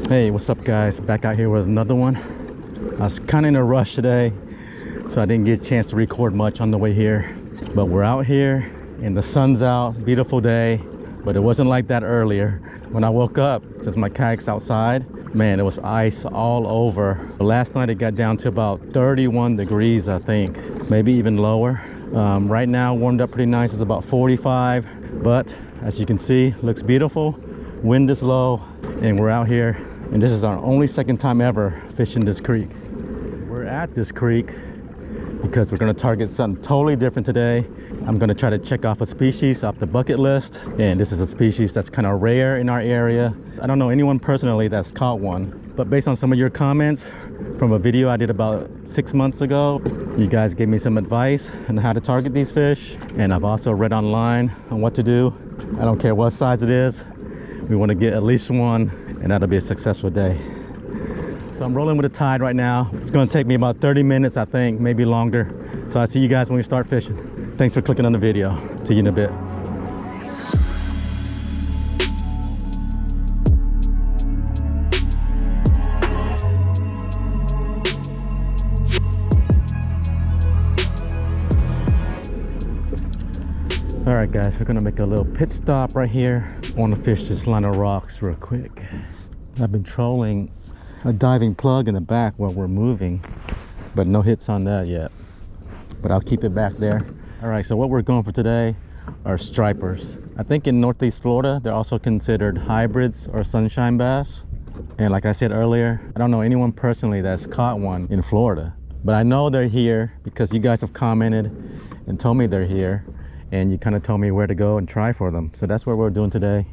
Hey, what's up guys? Back out here with another one. I was kind of in a rush today, so I didn't get a chance to record much on the way here. But we're out here and the sun's out. It's a beautiful day, but it wasn't like that earlier. When I woke up, since my kayak's outside, man, it was ice all over. Last night it got down to about 31 degrees, I think, maybe even lower. Right now, warmed up pretty nice. It's about 45, but as you can see, looks beautiful. Wind is low, and we're out here. And this is our only second time ever fishing this creek. We're at this creek because we're gonna target something totally different today. I'm gonna try to check off a species off the bucket list. And this is a species that's kind of rare in our area. I don't know anyone personally that's caught one, but based on some of your comments from a video I did about 6 months ago, you guys gave me some advice on how to target these fish. And I've also read online on what to do. I don't care what size it is. We wanna get at least one, and that'll be a successful day. So I'm rolling with a tide right now. It's gonna take me about 30 minutes, I think, maybe longer. So I'll see you guys when we start fishing. Thanks for clicking on the video. See you in a bit. All right guys, we're gonna make a little pit stop right here. I wanna fish this line of rocks real quick. I've been trolling a diving plug in the back while we're moving, but no hits on that yet. But I'll keep it back there. All right, so what we're going for today are stripers. I think in Northeast Florida, they're also considered hybrids or sunshine bass. And like I said earlier, I don't know anyone personally that's caught one in Florida, but I know they're here because you guys have commented and told me they're here. And you kind of told me where to go and try for them. So that's what we're doing today.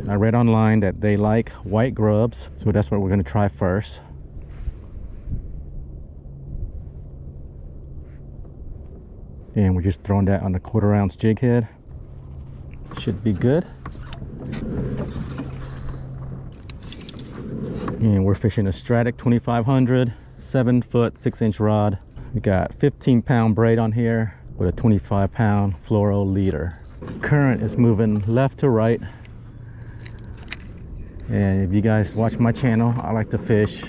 I read online that they like white grubs, so that's what we're going to try first. And we're just throwing that on a 1/4 ounce jig head. Should be good. And we're fishing a Stratic 2500, 7-foot, 6-inch rod. We got 15-pound braid on here with a 25-pound fluoro leader. Current is moving left to right. And if you guys watch my channel, I like to fish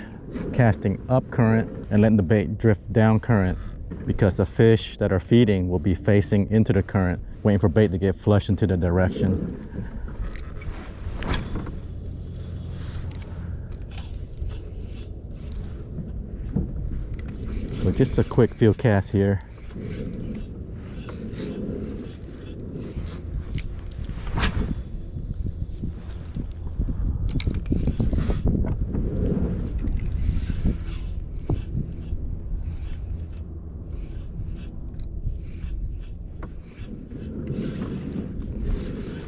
casting up current and letting the bait drift down current, because the fish that are feeding will be facing into the current, waiting for bait to get flushed into the direction. So just a quick field cast here.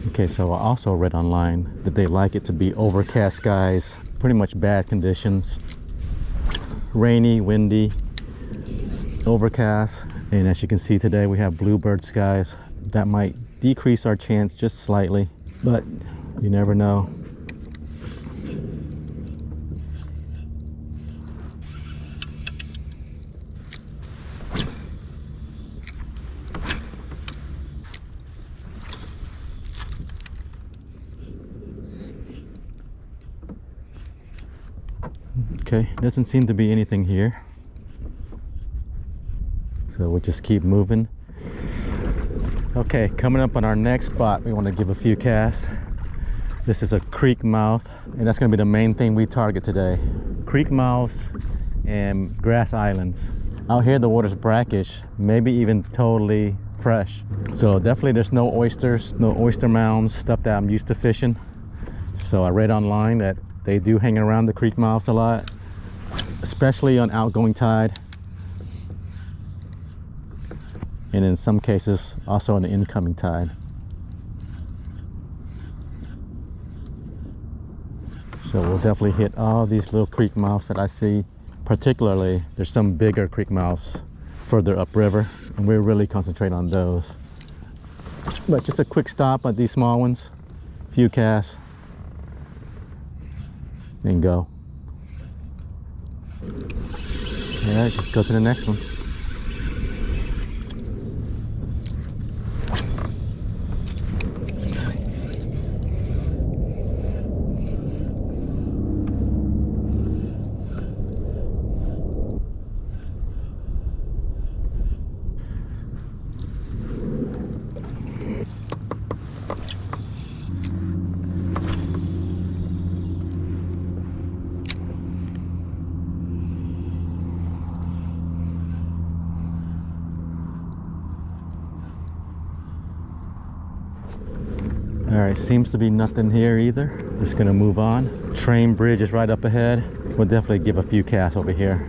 Okay, so I also read online that they like it to be overcast skies, pretty much bad conditions, rainy, windy, overcast. And as you can see today, we have bluebird skies. That might decrease our chance just slightly, but you never know. Okay, doesn't seem to be anything here, so we'll just keep moving. Okay, coming up on our next spot, we want to give a few casts. This is a creek mouth, and that's going to be the main thing we target today. Creek mouths and grass islands. Out here the water's brackish, maybe even totally fresh, so definitely there's no oysters, no oyster mounds, stuff that I'm used to fishing. So I read online that they do hang around the creek mouths a lot, especially on outgoing tide, and in some cases also on the incoming tide. So we'll definitely hit all these little creek mouths that I see. Particularly, there's some bigger creek mouths further upriver, and we really concentrate on those. But just a quick stop at these small ones, few casts, and go. All right, just go to the next one. right, seems to be nothing here either. Just gonna move on. Train bridge is right up ahead. We'll definitely give a few casts over here.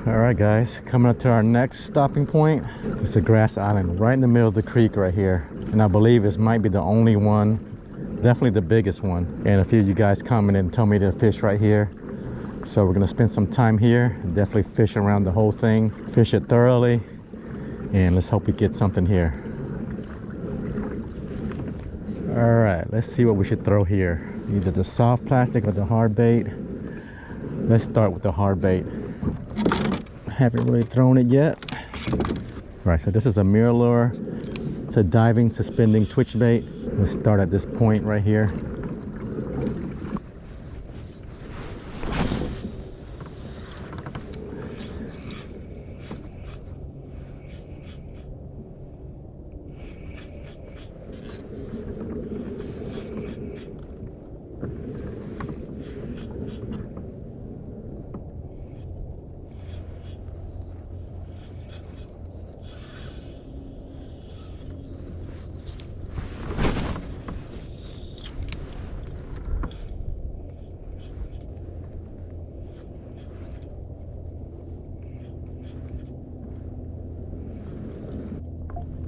Alright guys, coming up to our next stopping point. This is a grass island right in the middle of the creek right here. And I believe this might be the only one, definitely the biggest one. And a few of you guys commented and told me to fish right here. So we're gonna spend some time here, definitely fish around the whole thing, fish it thoroughly, and let's hope we get something here. Alright, let's see what we should throw here. Either the soft plastic or the hard bait. Let's start with the hard bait. Haven't really thrown it yet. Right, so this is a mirror lure. It's a diving suspending twitch bait. Let's start at this point right here.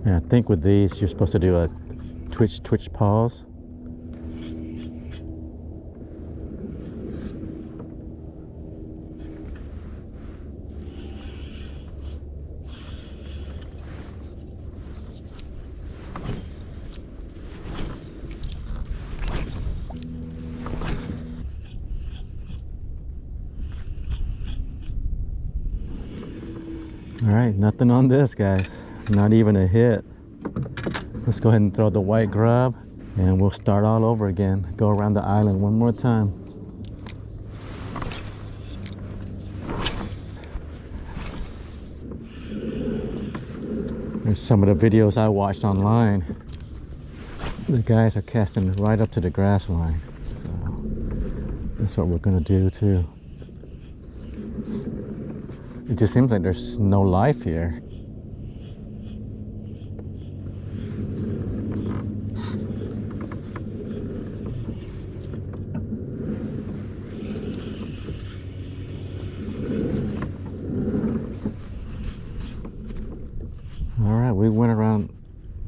And I think with these, you're supposed to do a twitch pause. All right, nothing on this, guys. Not even a hit. Let's go ahead and throw the white grub and we'll start all over again. Go around the island one more time. There's some of the videos I watched online. The guys are casting right up to the grass line. So that's what we're gonna do too. It just seems like there's no life here. All right, we went around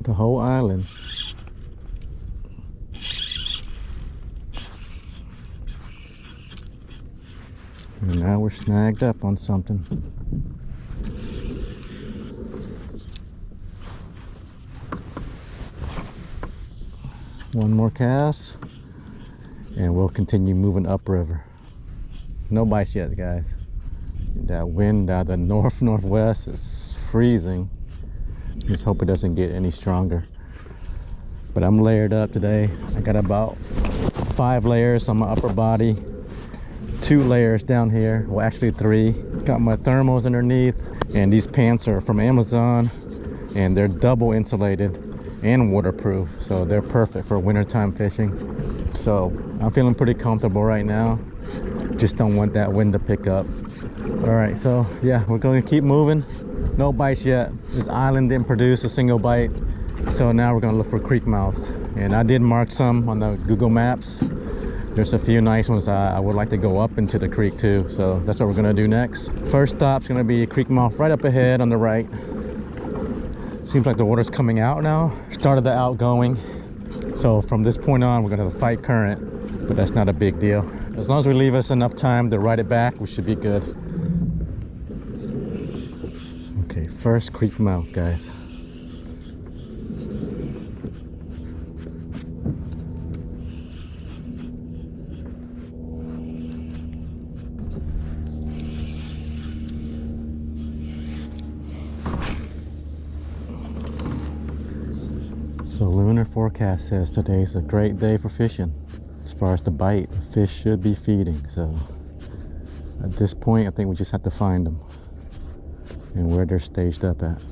the whole island. And now we're snagged up on something. One more cast and we'll continue moving upriver. No bites yet, guys. That wind out of the northwest is freezing. Just hope it doesn't get any stronger. But I'm layered up today. I got about 5 layers on my upper body, 2 layers down here, well actually 3. Got my thermals underneath, and these pants are from Amazon and they're double insulated and waterproof, so they're perfect for wintertime fishing. So I'm feeling pretty comfortable right now. Just don't want that wind to pick up. All right, so yeah, we're going to keep moving. No bites yet. This island didn't produce a single bite, so now we're going to look for creek mouths. And I did mark some on the Google Maps. There's a few nice ones. I would like to go up into the creek too, so that's what we're going to do next. First stop's going to be a creek mouth right up ahead on the right. Seems like the water's coming out now. Started the outgoing, so from this point on we're going to fight current, but that's not a big deal. As long as we leave us enough time to ride it back, we should be good. Okay, first creek mouth, guys. So lunar forecast says today's a great day for fishing. As far as the bite, the fish should be feeding. So at this point, I think we just have to find them and where they're staged up at.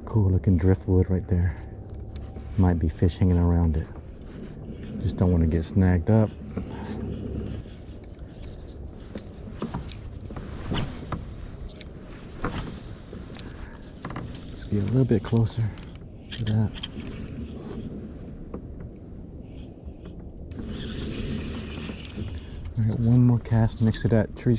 Cool looking driftwood right there. Might be fish hanging around it. Just don't want to get snagged up. Let's get a little bit closer to that. All right, one more cast next to that tree.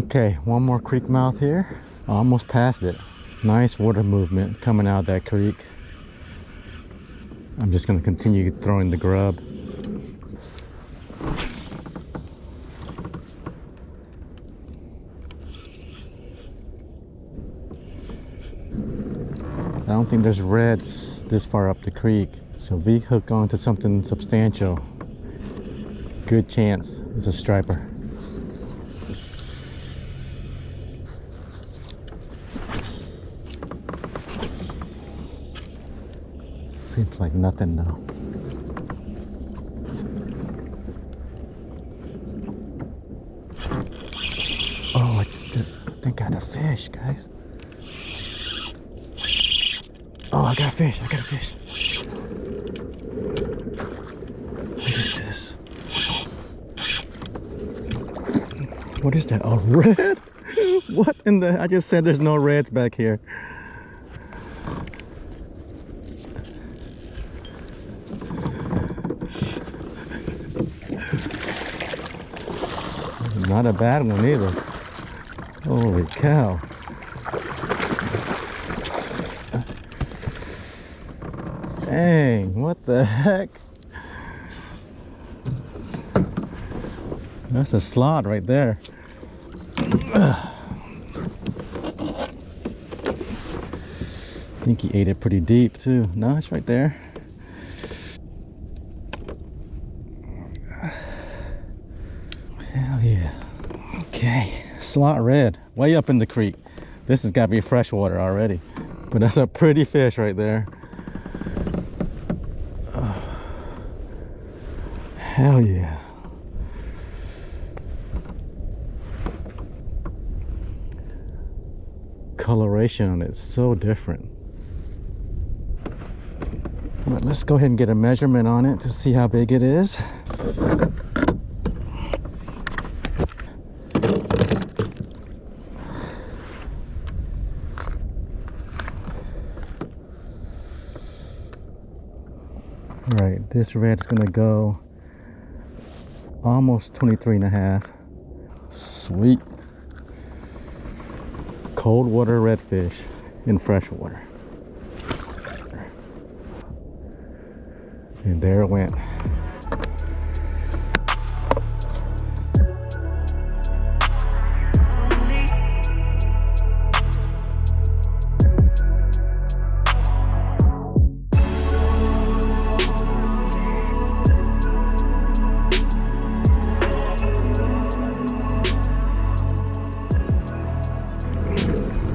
Okay, one more creek mouth here. Almost past it. Nice water movement coming out of that creek. I'm just going to continue throwing the grub. I don't think there's reds this far up the creek, so if we hook onto something substantial, good chance it's a striper. Seems like nothing though. Oh, I think I got a fish, guys. Oh, I got a fish, I got a fish. What is this? What is that? Oh, red? What in the? I just said there's no reds back here. Not a bad one either. Holy cow. Dang, what the heck? That's a slot right there. I think he ate it pretty deep too. No, it's right there. Hell yeah. Okay, slot red, way up in the creek. This has got to be freshwater already. But that's a pretty fish right there. Hell yeah. Coloration on it's so different. But let's go ahead and get a measurement on it to see how big it is. All right, this red's gonna go almost 23.5. Sweet. Cold water redfish in freshwater. And there it went.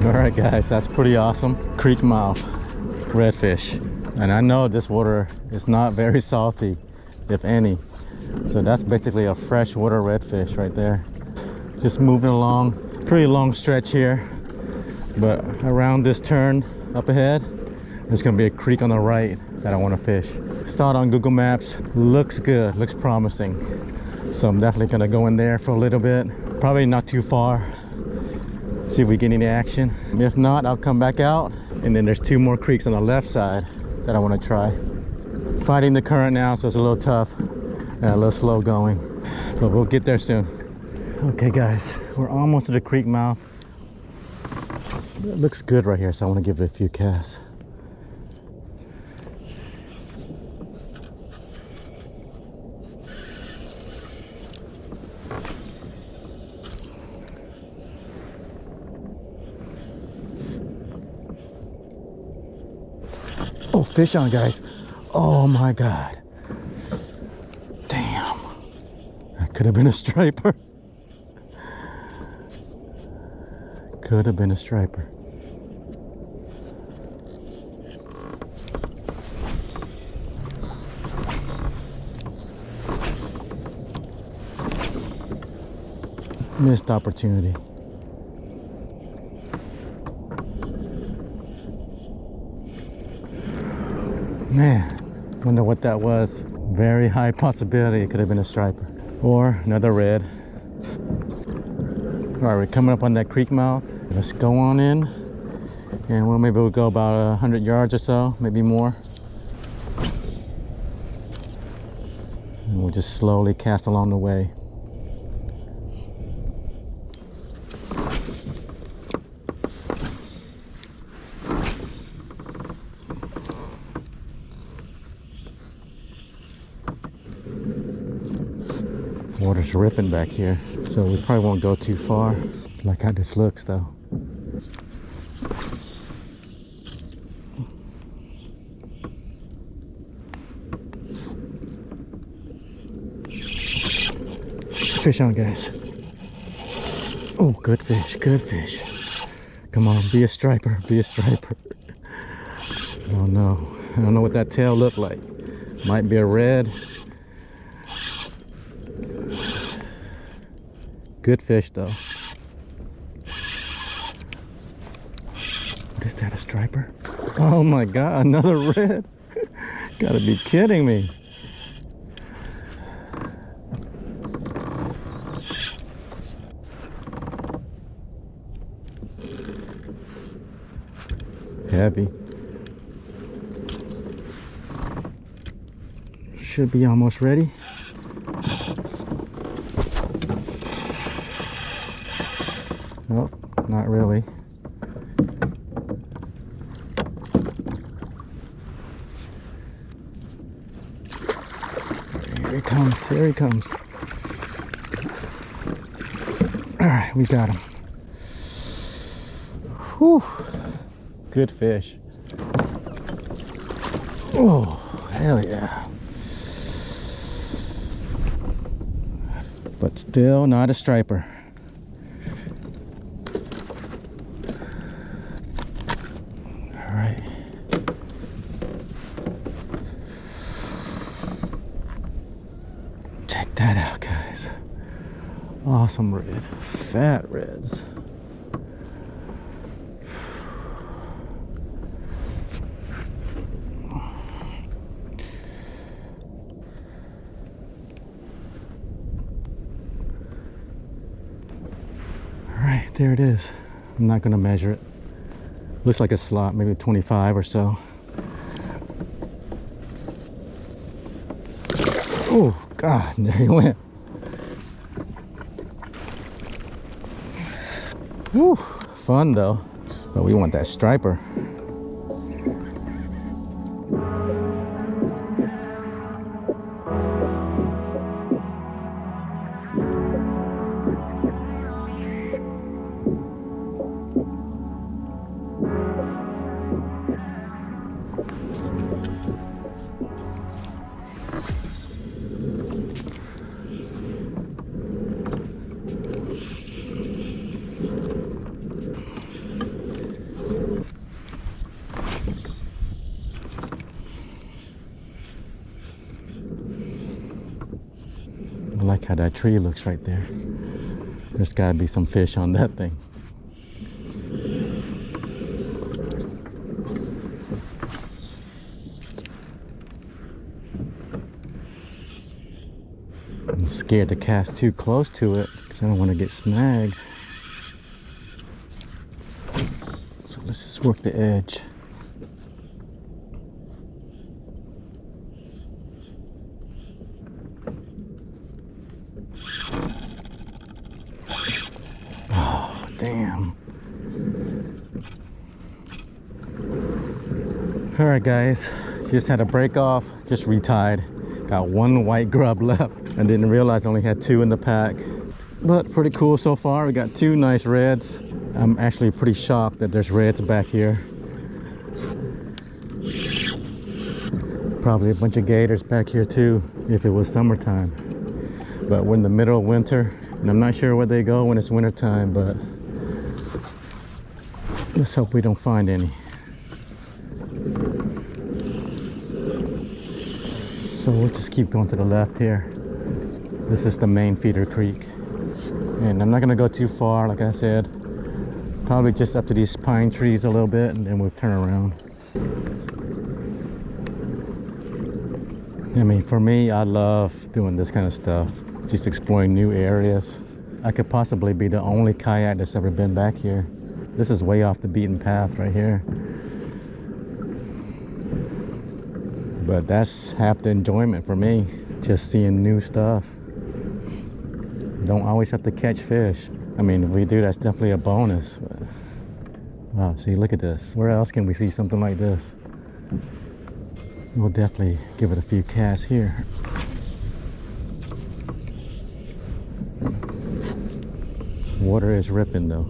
Alright guys, that's pretty awesome. Creek mouth redfish. And I know this water is not very salty, if any. So that's basically a freshwater redfish right there. Just moving along. Pretty long stretch here. But around this turn up ahead, there's gonna be a creek on the right that I want to fish. Saw it on Google Maps. Looks good, looks promising. So I'm definitely gonna go in there for a little bit. Probably not too far. See if we get any action. If not, I'll come back out. And then there's two more creeks on the left side that I want to try. Fighting the current now, so it's a little tough and a little slow going. But we'll get there soon. Okay guys, we're almost to the creek mouth. It looks good right here, so I want to give it a few casts. Oh, fish on, guys. Oh my God. Damn. That could have been a striper. Could have been a striper. Missed opportunity. Man, wonder what that was. Very high possibility it could have been a striper or another red. All right, we're coming up on that creek mouth. Let's go on in, and well, maybe we'll go about 100 yards or so, maybe more. And we'll just slowly cast along the way. Water's ripping back here, so we probably won't go too far. Like how this looks though. Fish on, guys. Oh, good fish, good fish. Come on, be a striper, be a striper. Oh no, I don't know what that tail looked like. Might be a red. Good fish though. What is that, a striper? Oh my God, another red. Gotta be kidding me. Heavy. Should be almost ready. Nope, not really. Here he comes, here he comes. All right, we got him. Whew, good fish. Oh, hell yeah. But still not a striper. Check that out, guys. Awesome red, fat reds. All right, there it is. I'm not gonna measure it. Looks like a slot, maybe 25 or so. Oh God, there he went. Whew, fun though, but we want that striper. I like how that tree looks right there. There's got to be some fish on that thing. I'm scared to cast too close to it because I don't want to get snagged. So let's just work the edge. Oh, damn. All right, guys, just had a break off, just retied. Got one white grub left. I didn't realize I only had two in the pack, but pretty cool so far. We got two nice reds. I'm actually pretty shocked that there's reds back here. Probably a bunch of gators back here too if it was summertime. But we're in the middle of winter, and I'm not sure where they go when it's winter time, but let's hope we don't find any. So we'll just keep going to the left here. This is the main feeder creek. And I'm not gonna go too far, like I said. Probably just up to these pine trees a little bit, and then we'll turn around. I mean, for me, I love doing this kind of stuff. Just exploring new areas. I could possibly be the only kayak that's ever been back here. This is way off the beaten path right here. But that's half the enjoyment for me, just seeing new stuff. Don't always have to catch fish. I mean, if we do, that's definitely a bonus. But, wow, see, look at this. Where else can we see something like this? We'll definitely give it a few casts here. Water is ripping though.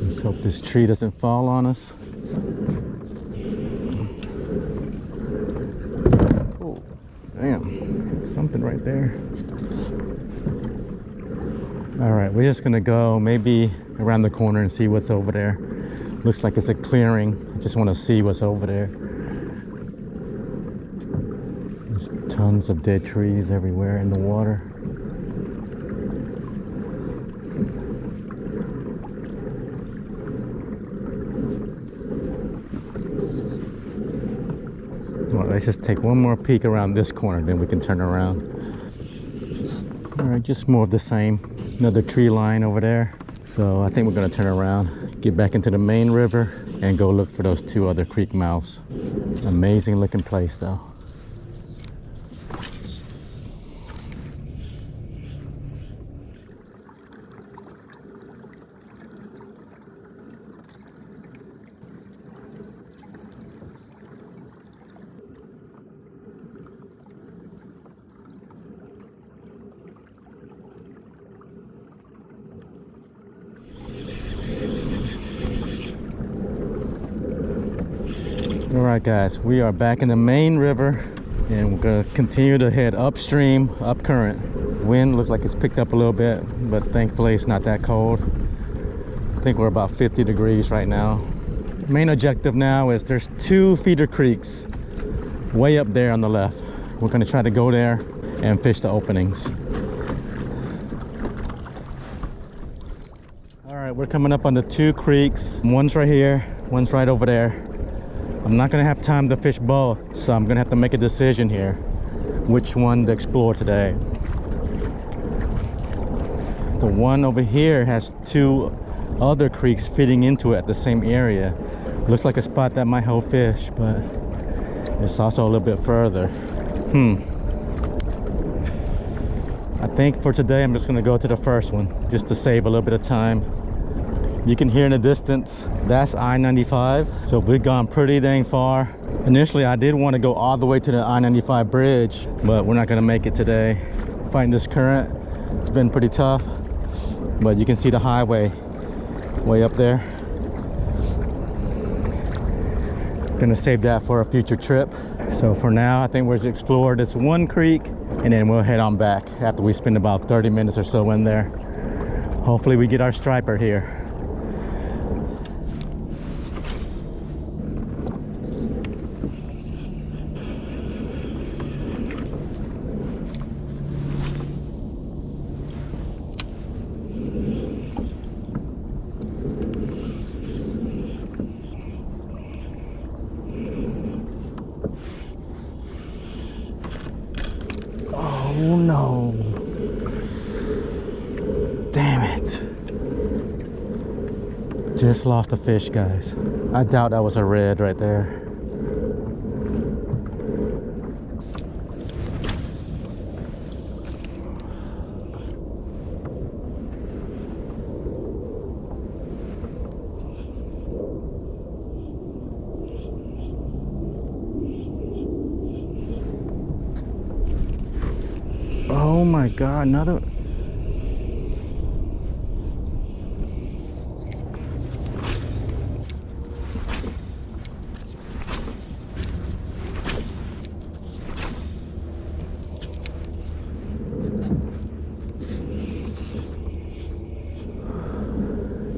Let's hope this tree doesn't fall on us. Oh, damn, something right there. All right, we're just gonna go maybe around the corner and see what's over there. Looks like it's a clearing. I just want to see what's over there. There's tons of dead trees everywhere in the water. Well, let's just take one more peek around this corner, then we can turn around. All right, just more of the same. Another tree line over there. So I think we're gonna turn around, get back into the main river, and go look for those two other creek mouths. Amazing looking place though. All right guys, we are back in the main river, and we're gonna continue to head upstream, up current. Wind looks like it's picked up a little bit, but thankfully it's not that cold. I think we're about 50 degrees right now. Main objective now is there's two feeder creeks way up there on the left. We're gonna try to go there and fish the openings. All right, we're coming up on the two creeks. One's right here, one's right over there. I'm not gonna have time to fish both, so I'm gonna have to make a decision here which one to explore today. The one over here has two other creeks feeding into it at the same area. Looks like a spot that might hold fish, but it's also a little bit further. I think for today I'm just gonna go to the first one just to save a little bit of time. You can hear in the distance, that's I-95. So we've gone pretty dang far. Initially, I did want to go all the way to the I-95 bridge, but we're not gonna make it today. Fighting this current, it's been pretty tough. But you can see the highway way up there. Gonna save that for a future trip. So for now, I think we'll just explore this one creek, and then we'll head on back after we spend about 30 minutes or so in there. Hopefully we get our striper here. Oh no. Damn it. Just lost a fish, guys. I doubt that was a red right there. Oh my God, another.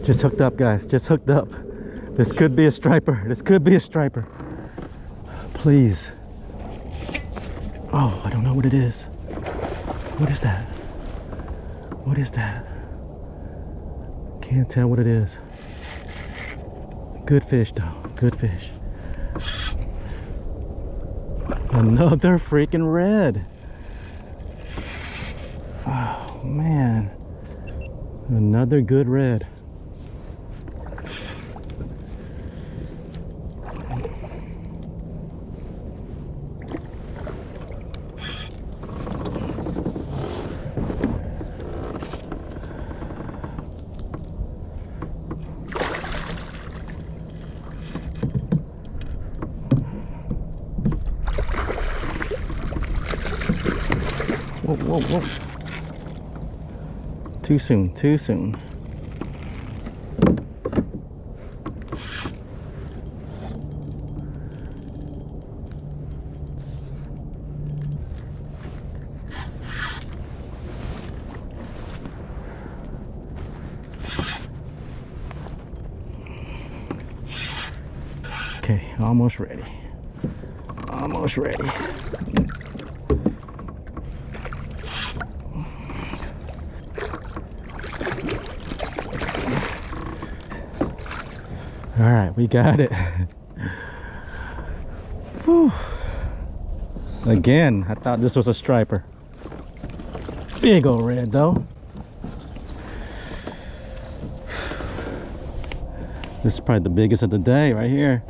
Just hooked up, guys, just hooked up. This could be a striper. This could be a striper. Please. Oh, I don't know what it is. What is that? What is that? Can't tell what it is. Good fish though, good fish. Another freaking red. Oh man. Another good red. Whoa, whoa, whoa. Too soon, too soon. Okay, almost ready. Almost ready. All right, we got it. Whew. Again, I thought this was a striper. Big old red though. This is probably the biggest of the day right here.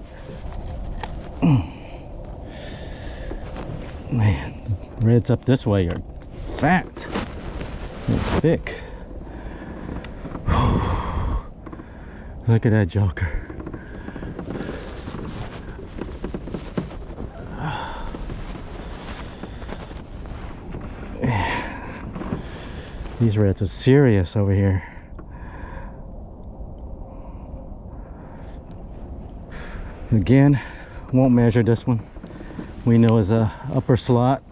Man, reds up this way are fat and thick. Look at that joker. These reds are serious over here. Again, won't measure this one. We know is a upper slot.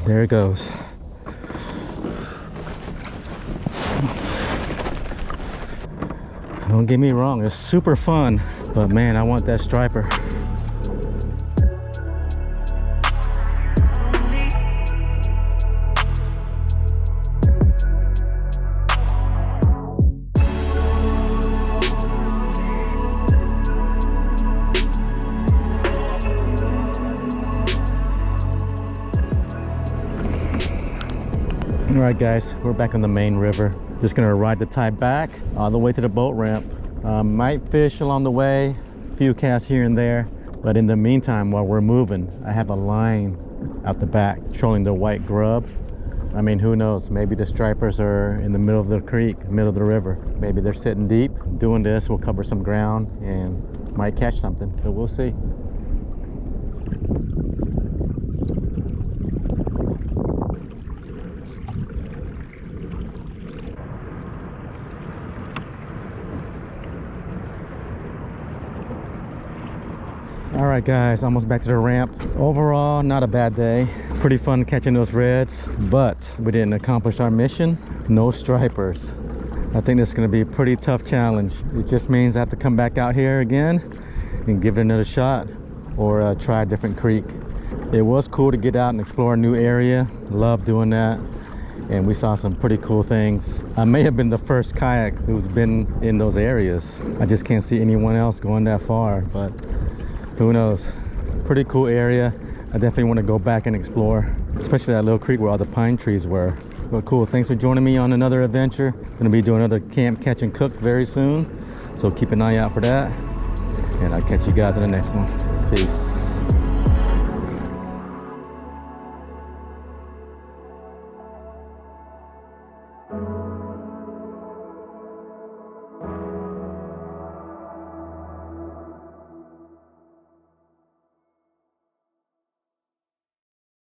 There it goes. Don't get me wrong, it's super fun, but man, I want that striper. All right guys, we're back on the main river. Just gonna ride the tide back all the way to the boat ramp. Might fish along the way, a few casts here and there, but in the meantime, while we're moving, I have a line out the back trolling the white grub. I mean, who knows, maybe the stripers are in the middle of the creek, middle of the river. Maybe they're sitting deep. Doing this will cover some ground and might catch something, so we'll see. All right guys, almost back to the ramp. Overall, not a bad day. Pretty fun catching those reds, but we didn't accomplish our mission. No stripers. I think this is gonna be a pretty tough challenge. It just means I have to come back out here again and give it another shot, or try a different creek. It was cool to get out and explore a new area. Love doing that. And we saw some pretty cool things. I may have been the first kayak who's been in those areas. I just can't see anyone else going that far, but who knows. Pretty cool area. I definitely want to go back and explore, especially that little creek where all the pine trees were. But cool, thanks for joining me on another adventure. Gonna be doing another camp, catch and cook very soon, so keep an eye out for that, and I'll catch you guys in the next one. Peace.